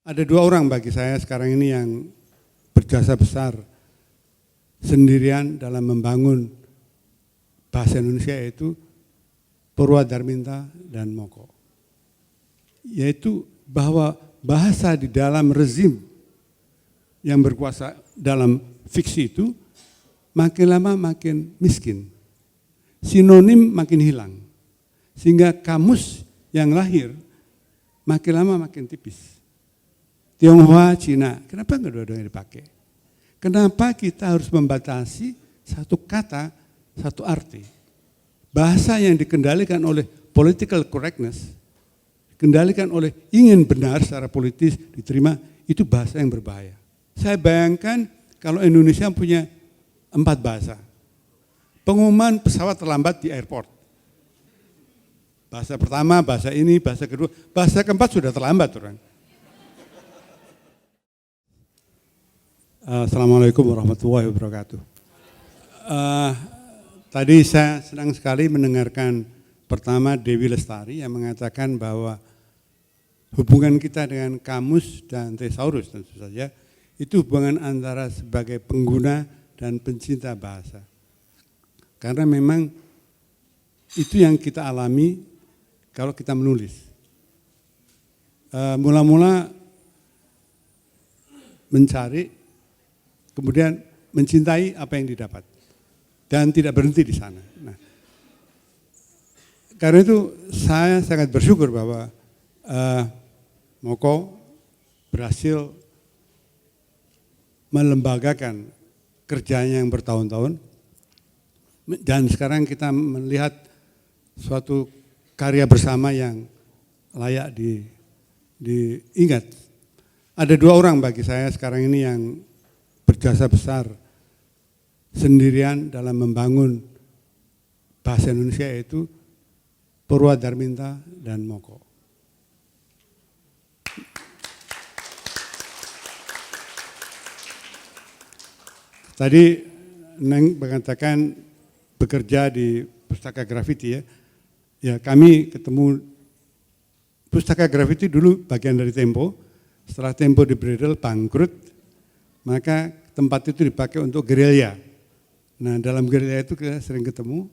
Ada dua orang bagi saya sekarang ini yang berjasa besar sendirian dalam membangun bahasa Indonesia, yaitu Purwadarminta dan Moko. Yaitu bahwa bahasa di dalam rezim yang berkuasa dalam fiksi itu makin lama makin miskin, sinonim makin hilang, sehingga kamus yang lahir makin lama makin tipis. Tionghoa, Cina, kenapa enggak dua-duanya dipakai? Kenapa kita harus membatasi satu kata, satu arti? Bahasa yang dikendalikan oleh political correctness, dikendalikan oleh ingin benar secara politis diterima, itu bahasa yang berbahaya. Saya bayangkan kalau Indonesia punya 4 bahasa. Pengumuman pesawat terlambat di airport. Bahasa pertama, bahasa ini, bahasa kedua, bahasa keempat sudah terlambat orang. Assalamualaikum warahmatullahi wabarakatuh. Tadi saya senang sekali mendengarkan pertama Dewi Lestari yang mengatakan bahwa hubungan kita dengan kamus dan thesaurus tentu saja itu hubungan antara sebagai pengguna dan pencinta bahasa. Karena memang itu yang kita alami kalau kita menulis. Mula-mula mencari, kemudian mencintai apa yang didapat dan tidak berhenti di sana. Nah, karena itu saya sangat bersyukur bahwa Moko berhasil melembagakan kerjanya yang bertahun-tahun dan sekarang kita melihat suatu karya bersama yang layak diingat. Ada dua orang bagi saya sekarang ini yang berjasa besar sendirian dalam membangun bahasa Indonesia, yaitu Purwadarminta dan Moko. Tadi Neng mengatakan bekerja di Pustaka Grafiti ya. Ya, kami ketemu Pustaka Grafiti dulu bagian dari Tempo. Setelah Tempo dibredel bangkrut, maka tempat itu dipakai untuk gerilya. Nah, dalam gerilya itu kita sering ketemu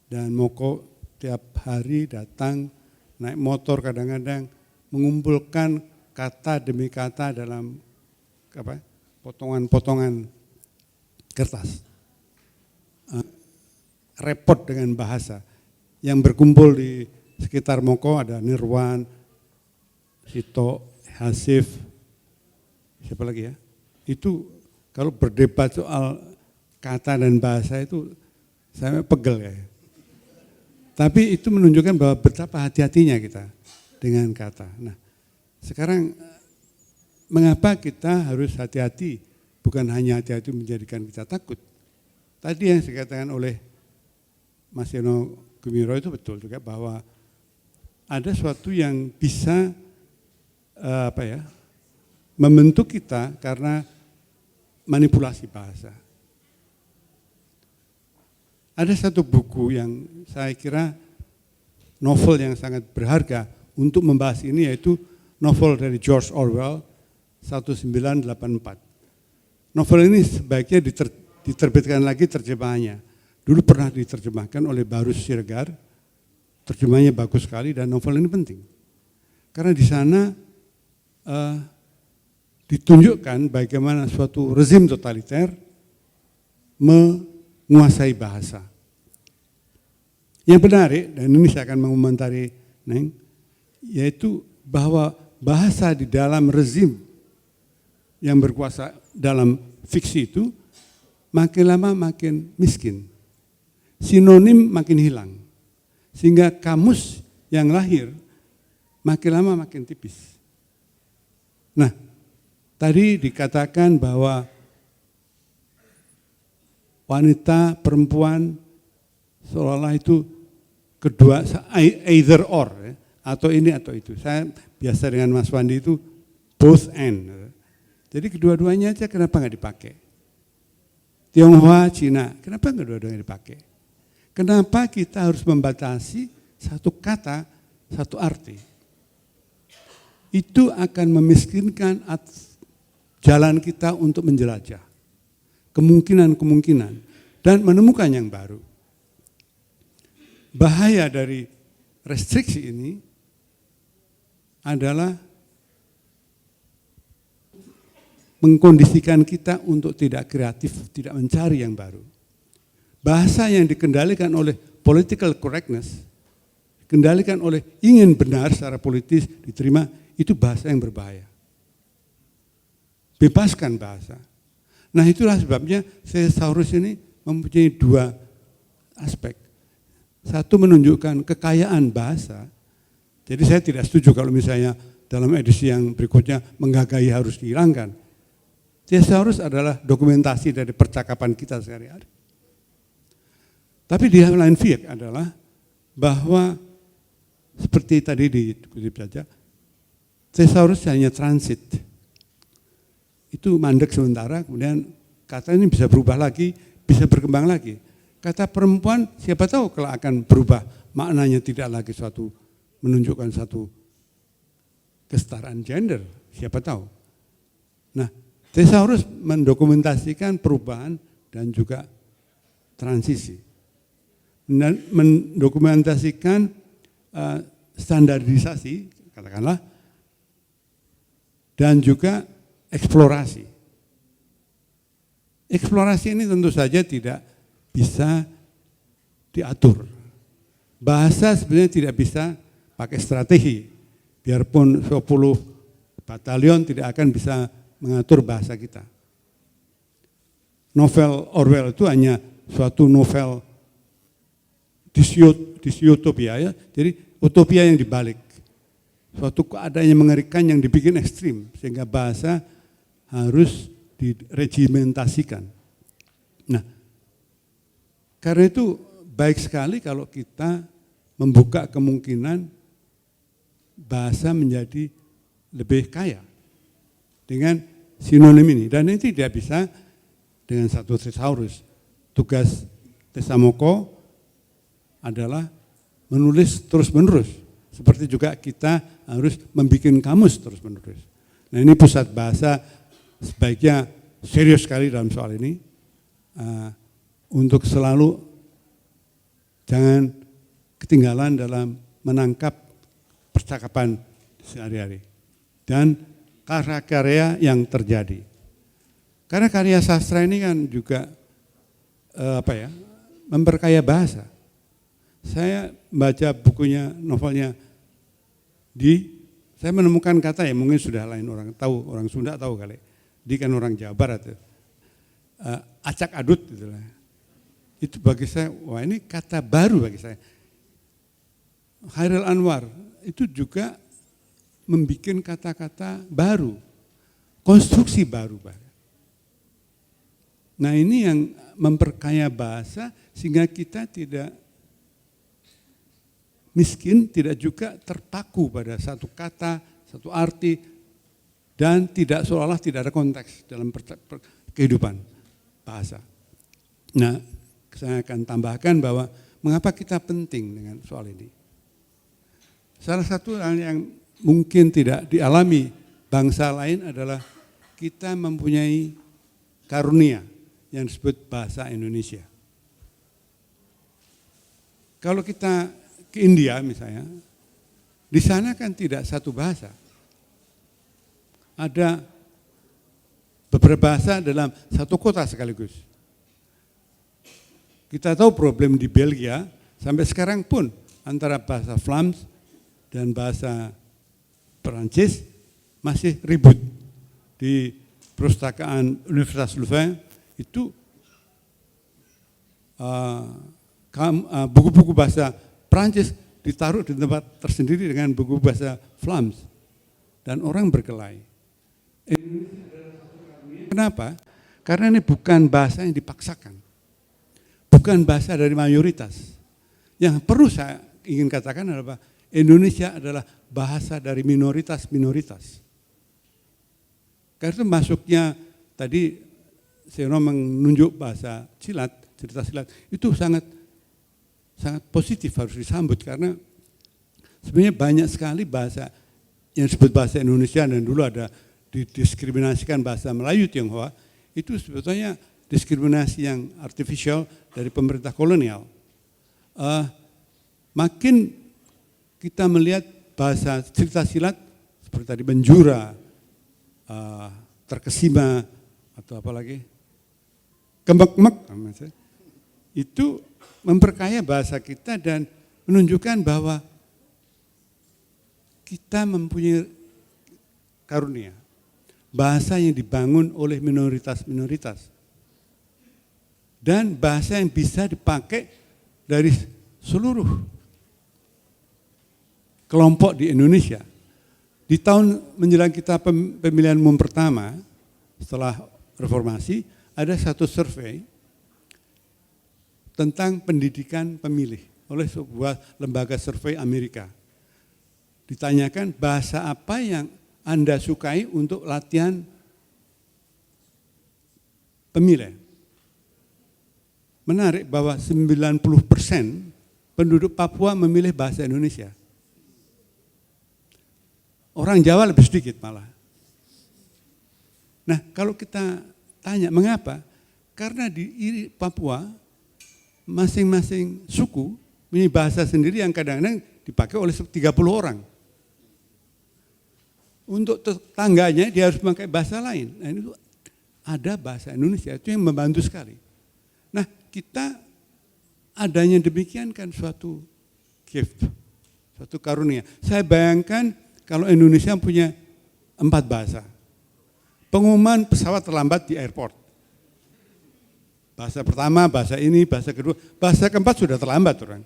dan Moko tiap hari datang naik motor, kadang-kadang mengumpulkan kata demi kata dalam potongan-potongan kertas. Repot dengan bahasa. Yang berkumpul di sekitar Moko ada Nirwan, Sito, Hasif, siapa lagi ya? Itu kalau berdebat soal kata dan bahasa itu saya pegel ya. Tapi itu menunjukkan bahwa betapa hati-hatinya kita dengan kata. Nah, sekarang mengapa kita harus hati-hati? Bukan hanya hati-hati menjadikan kita takut. Tadi yang dikatakan oleh Mas Yono Gumiro itu betul juga bahwa ada sesuatu yang bisa membentuk kita karena manipulasi bahasa. Ada satu buku yang saya kira novel yang sangat berharga untuk membahas ini, yaitu novel dari George Orwell 1984. Novel ini sebaiknya diterbitkan lagi terjemahannya. Dulu pernah diterjemahkan oleh Barus Siregar, terjemahannya bagus sekali dan novel ini penting. Karena di sana ditunjukkan bagaimana suatu rezim totaliter menguasai bahasa. Yang menarik, dan ini saya akan mengomentari, Neng, yaitu bahwa bahasa di dalam rezim yang berkuasa dalam fiksi itu makin lama makin miskin, sinonim makin hilang, sehingga kamus yang lahir makin lama makin tipis. Nah, tadi dikatakan bahwa wanita, perempuan seolah-olah itu kedua, either or, ya, atau ini atau itu. Saya biasa dengan Mas Wandi itu both and. Jadi kedua-duanya aja kenapa nggak dipakai? Tionghoa, Cina, kenapa nggak dua-duanya dipakai? Kenapa kita harus membatasi satu kata, satu arti? itu akan memiskinkan jalan kita untuk menjelajah kemungkinan-kemungkinan dan menemukan yang baru. Bahaya dari restriksi ini adalah mengkondisikan kita untuk tidak kreatif, tidak mencari yang baru. Bahasa yang dikendalikan oleh political correctness, dikendalikan oleh ingin benar secara politis diterima, itu bahasa yang berbahaya. Bebaskan bahasa. Nah itulah sebabnya Thesaurus ini mempunyai dua aspek. Satu menunjukkan kekayaan bahasa. Jadi saya tidak setuju kalau misalnya dalam edisi yang berikutnya menggagahi harus dihilangkan. Thesaurus adalah dokumentasi dari percakapan kita sehari-hari. Tapi di lain pihak adalah bahwa seperti tadi dikutip saja, Thesaurus hanya transit. Itu mandek sementara, kemudian kata ini bisa berubah lagi, bisa berkembang lagi. Kata perempuan siapa tahu kalau akan berubah, maknanya tidak lagi menunjukkan satu kesetaraan gender, siapa tahu. Nah, Thesaurus mendokumentasikan perubahan dan juga transisi. Mendokumentasikan standarisasi, katakanlah, dan juga eksplorasi. Eksplorasi ini tentu saja tidak bisa diatur. Bahasa sebenarnya tidak bisa pakai strategi. Biarpun 10 batalion tidak akan bisa mengatur bahasa kita. Novel Orwell itu hanya suatu novel disiutopia ya. Jadi utopia yang dibalik. Suatu keadaan yang mengerikan yang dibikin ekstrim. Sehingga bahasa harus diregimentasikan. Nah, karena itu baik sekali kalau kita membuka kemungkinan bahasa menjadi lebih kaya dengan sinonim ini. Dan ini tidak bisa dengan satu Thesaurus. Tugas Thesamoko adalah menulis terus-menerus. Seperti juga kita harus membuat kamus terus-menerus. Nah ini pusat bahasa sebaiknya serius sekali dalam soal ini. Untuk selalu jangan ketinggalan dalam menangkap percakapan sehari-hari. Dan karya-karya yang terjadi. Karena karya sastra ini kan juga memperkaya bahasa. Saya baca bukunya, novelnya saya menemukan kata yang mungkin sudah lain orang tahu, orang Sunda tahu kali. Dia kan orang Jawa Barat. Acak adut gitu lah. Itu bagi saya, wah ini kata baru bagi saya. Khairil Anwar itu juga membuat kata-kata baru, konstruksi baru. Nah ini yang memperkaya bahasa sehingga kita tidak miskin, tidak juga terpaku pada satu kata, satu arti, dan tidak seolah-olah tidak ada konteks dalam kehidupan bahasa. Nah, saya akan tambahkan bahwa mengapa kita penting dengan soal ini. Salah satu hal yang mungkin tidak dialami bangsa lain adalah kita mempunyai karunia yang disebut bahasa Indonesia. Kalau kita ke India misalnya, di sana kan tidak satu bahasa. Ada beberapa bahasa dalam satu kota sekaligus. Kita tahu problem di Belgia, sampai sekarang pun antara bahasa Vlaams dan bahasa Perancis masih ribut. Di perpustakaan Universitas Louvain itu buku-buku bahasa Perancis ditaruh di tempat tersendiri dengan buku bahasa Vlaams. Dan orang berkelahi. Kenapa? Karena ini bukan bahasa yang dipaksakan. Bukan bahasa dari mayoritas. Yang perlu saya ingin katakan adalah Indonesia adalah bahasa dari minoritas-minoritas. Karena itu masuknya tadi saya menunjuk bahasa silat, cerita silat, itu sangat positif harus disambut karena sebenarnya banyak sekali bahasa yang disebut bahasa Indonesia dan dulu ada didiskriminasikan bahasa Melayu Tionghoa, itu sebetulnya diskriminasi yang artificial dari pemerintah kolonial. Makin kita melihat bahasa cerita silat seperti tadi Benjura, Terkesima, atau apa lagi, Kemek-mek, itu memperkaya bahasa kita dan menunjukkan bahwa kita mempunyai karunia. Bahasa yang dibangun oleh minoritas-minoritas. Dan bahasa yang bisa dipakai dari seluruh kelompok di Indonesia. Di tahun menjelang kita pemilihan umum pertama, setelah reformasi, ada satu survei tentang pendidikan pemilih oleh sebuah lembaga survei Amerika. Ditanyakan bahasa apa yang Anda sukai untuk latihan pemilih. Menarik bahwa 90% penduduk Papua memilih bahasa Indonesia. Orang Jawa lebih sedikit malah. Nah, kalau kita tanya mengapa? Karena di Papua masing-masing suku punya bahasa sendiri yang kadang-kadang dipakai oleh 30 orang. Untuk tetangganya dia harus memakai bahasa lain. Nah, itu ada bahasa Indonesia, itu yang membantu sekali. Nah, kita adanya demikian kan suatu gift, suatu karunia. Saya bayangkan kalau Indonesia punya 4 bahasa. Pengumuman pesawat terlambat di airport. Bahasa pertama, bahasa ini, bahasa kedua, bahasa keempat sudah terlambat orang.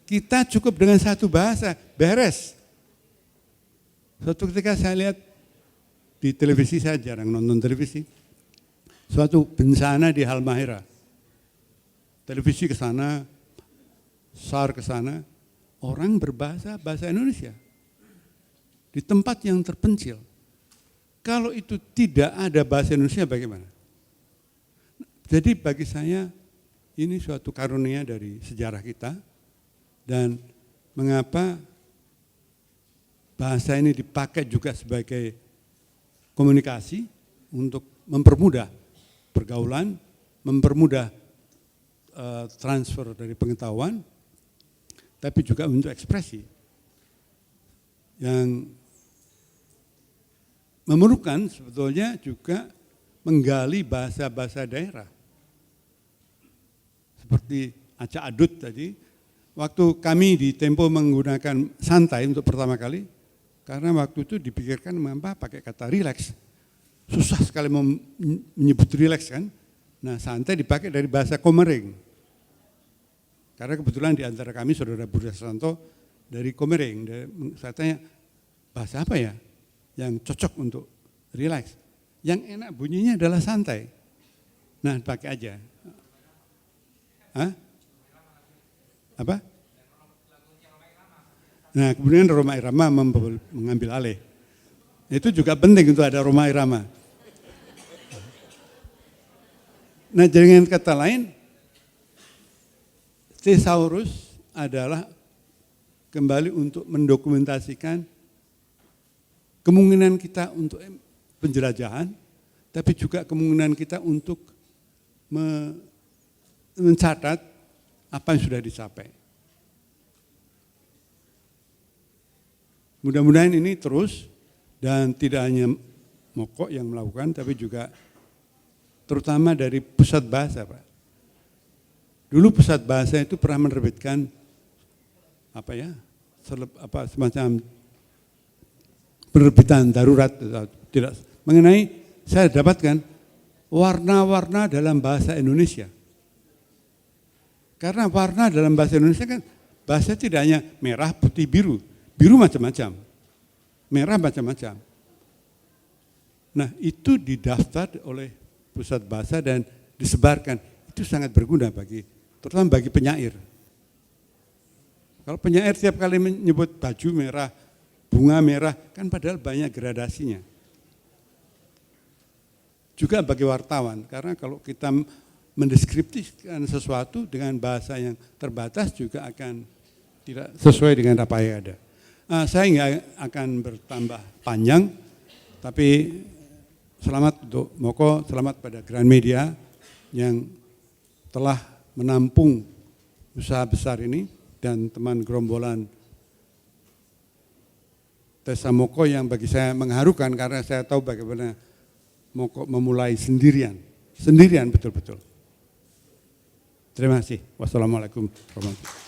Kita cukup dengan 1 bahasa, beres. Suatu ketika saya lihat di televisi, saya jarang nonton televisi, suatu bencana di Halmahera. Televisi ke sana, SAR ke sana, orang berbahasa bahasa Indonesia. Di tempat yang terpencil. Kalau itu tidak ada bahasa Indonesia bagaimana? Jadi bagi saya ini suatu karunia dari sejarah kita dan mengapa bahasa ini dipakai juga sebagai komunikasi untuk mempermudah pergaulan, mempermudah transfer dari pengetahuan, tapi juga untuk ekspresi yang memerlukan sebetulnya juga menggali bahasa-bahasa daerah. Seperti Acak Adut tadi, waktu kami di Tempo menggunakan santai untuk pertama kali, karena waktu itu dipikirkan mengapa pakai kata relax. Susah sekali menyebut relax kan. Nah, santai dipakai dari bahasa Komering. Karena kebetulan di antara kami saudara Budi Santo dari Komering. Saya tanya, bahasa apa ya yang cocok untuk relax? Yang enak bunyinya adalah santai. Nah, pakai aja. Hah? Apa? Nah, kemudian Roma Irama mengambil alih. Itu juga penting untuk ada Roma Irama. Nah, dengan kata lain, Thesaurus adalah kembali untuk mendokumentasikan kemungkinan kita untuk penjelajahan, tapi juga kemungkinan kita untuk mencatat apa yang sudah dicapai. Mudah-mudahan ini terus dan tidak hanya Mokok yang melakukan, tapi juga terutama dari pusat bahasa, Pak. Dulu pusat bahasa itu pernah menerbitkan semacam penerbitan darurat tidak mengenai saya dapatkan warna-warna dalam bahasa Indonesia. Karena warna dalam bahasa Indonesia kan bahasa tidak hanya merah, putih, biru. Biru macam-macam. Merah macam-macam. Nah, itu didaftar oleh pusat bahasa dan disebarkan. Itu sangat berguna terutama bagi penyair. Kalau penyair tiap kali menyebut baju merah, bunga merah, kan padahal banyak gradasinya. Juga bagi wartawan, karena kalau kita mendeskripsikan sesuatu dengan bahasa yang terbatas juga akan tidak sesuai dengan apa yang ada. Saya nggak akan bertambah panjang, tapi selamat untuk Moko, selamat pada Gramedia yang telah menampung usaha besar ini, dan teman gerombolan Tessa Moko yang bagi saya mengharukan karena saya tahu bagaimana Moko memulai sendirian betul-betul. Terima kasih. Wassalamualaikum warahmatullahi wabarakatuh.